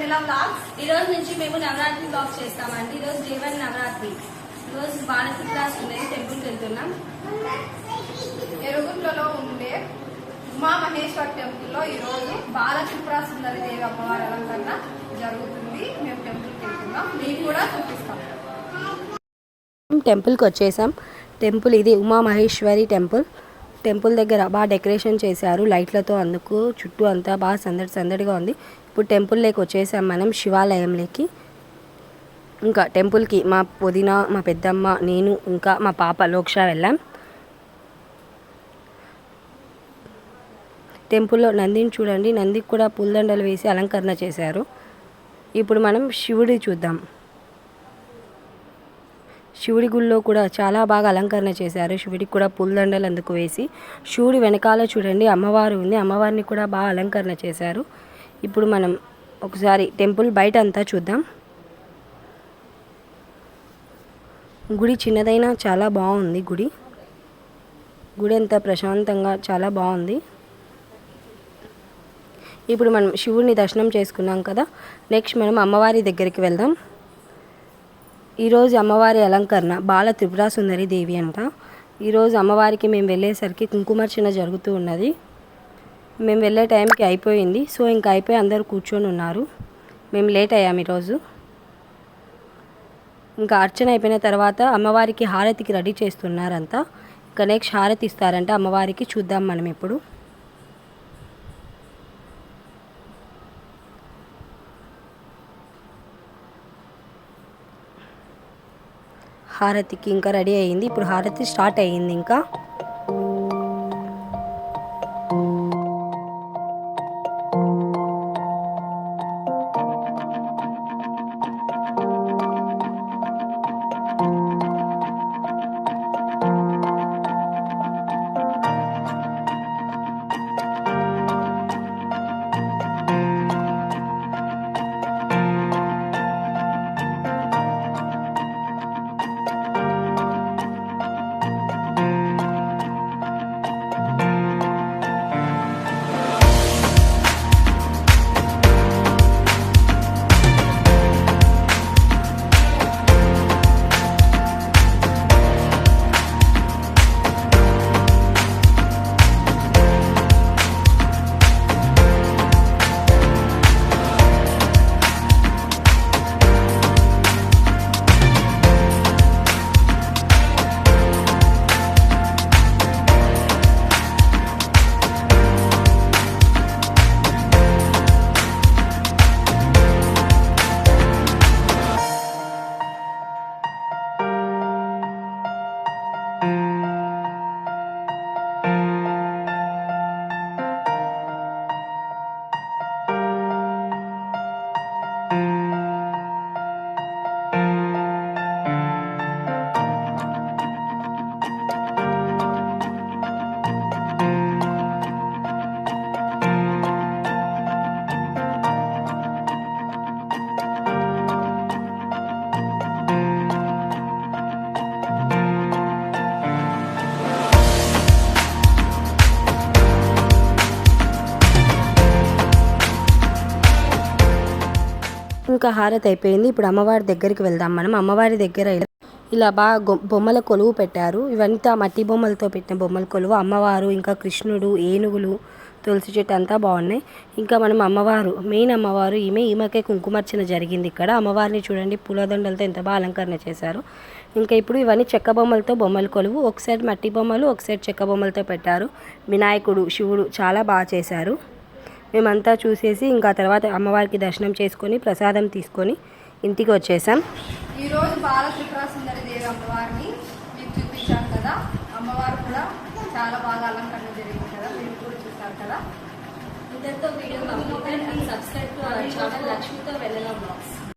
వెన్నెల vlogs. ఈ రోజు నుంచి మేము నవరాత్రి బ్లాగ్స్ చేస్తామండి. ఈ రోజు డే 1 నవరాత్రి. ఈ రోజు బాలకృష్ణ క్లాస్ ఉన్నాయి, టెంపుల్కి వెళ్తున్నాం. ఎరుగుంట్లలో ఉండే ఉమా మహేశ్వర టెంపుల్లో ఈ రోజు బాలత్రిపుర సుందరి దేవి అమ్మవారి అలంకరణ జరుగుతుంది. మేము టెంపుల్కి వెళ్తున్నాం, మీకు కూడా చూపిస్తాం. టెంపుల్కి వచ్చేసాం. టెంపుల్ ఇది ఉమా మహేశ్వరి టెంపుల్. టెంపుల్ దగ్గర బాగా డెకరేషన్ చేశారు లైట్లతో, అందుకు చుట్టూ అంతా బాగా సందడిగా ఉంది. ఇప్పుడు టెంపుల్లోకి వచ్చేసాం మనం, శివాలయంలోకి. ఇంకా టెంపుల్కి మా వదిన, మా పెద్దమ్మ, నేను ఇంకా మా పాప లోక్ష వెళ్ళాం. టెంపుల్లో నందిని చూడండి, నందికి కూడా పూలదండలు వేసి అలంకరణ చేశారు. ఇప్పుడు మనం శివుడి చూద్దాం. శివుడి గుళ్ళో కూడా చాలా బాగా అలంకరణ చేశారు. శివుడికి కూడా పూలదండలు అందుకు వేసి, శివుడి వెనకాల చూడండి అమ్మవారు ఉంది, అమ్మవారిని కూడా బాగా అలంకరణ చేశారు. ఇప్పుడు మనం ఒకసారి టెంపుల్ బయట అంతా చూద్దాం. గుడి చిన్నదైనా చాలా బాగుంది. గుడి అంతా ప్రశాంతంగా చాలా బాగుంది. ఇప్పుడు మనం శివుడిని దర్శనం చేసుకున్నాం కదా, నెక్స్ట్ మనం అమ్మవారి దగ్గరికి వెళ్దాం. ఈరోజు అమ్మవారి అలంకరణ బాల త్రిపుర సుందరి దేవి అంట. ఈరోజు అమ్మవారికి మేము వెళ్ళేసరికి కుంకుమార్చన జరుగుతూ ఉన్నది. మేము వెళ్ళే టైంకి అయిపోయింది, సో ఇంకా అయిపోయి అందరూ కూర్చొని ఉన్నారు. మేము లేట్ అయ్యాము ఈరోజు. ఇంకా అర్చన అయిపోయిన తర్వాత అమ్మవారికి హారతికి రెడీ చేస్తున్నారంతా. ఇంకా నెక్స్ట్ హారతి ఇస్తారంట అమ్మవారికి, చూద్దాం మనం ఇప్పుడు. హారతికి ఇంకా రెడీ అయ్యింది. ఇప్పుడు హారతి స్టార్ట్ అయ్యింది. ఇంకా ఇంకా హారతి అయిపోయింది. ఇప్పుడు అమ్మవారి దగ్గరికి వెళ్దాం మనం. అమ్మవారి దగ్గర ఇలా బాగా బొమ్మల కొలువు పెట్టారు. ఇవంతా మట్టి బొమ్మలతో పెట్టిన బొమ్మల కొలువు. అమ్మవారు, ఇంకా కృష్ణుడు, ఏనుగులు, తులసి చెట్టు అంతా బాగున్నాయి. ఇంకా మనం అమ్మవారు, మెయిన్ అమ్మవారు ఈమెకే కుంకుమార్చన జరిగింది ఇక్కడ. అమ్మవారిని చూడండి పూలదండలతో ఎంత బాగా అలంకరణ చేశారు. ఇంకా ఇప్పుడు ఇవన్నీ చెక్క బొమ్మలతో బొమ్మల కొలువు. ఒక సైడ్ మట్టి బొమ్మలు, ఒక సైడ్ చెక్క బొమ్మలతో పెట్టారు. వినాయకుడు, శివుడు చాలా బాగా చేశారు. మేమంతా చూసేసి ఇంకా తర్వాత అమ్మవారికి దర్శనం చేసుకొని ప్రసాదం తీసుకొని ఇంటికి వచ్చేసాం. ఈరోజు బాల త్రిపుర సుందరి దేవి అమ్మవారిని మీకు చూపించాను కదా. అమ్మవారు కూడా చాలా బాగా అలంకరణ జరిగింది కదా, మీరు కూడా చూస్తారు కదా. ఇంతటితో video completed. And subscribe to our channel లక్ష్మితో వెన్నెల బ్లాగ్స్.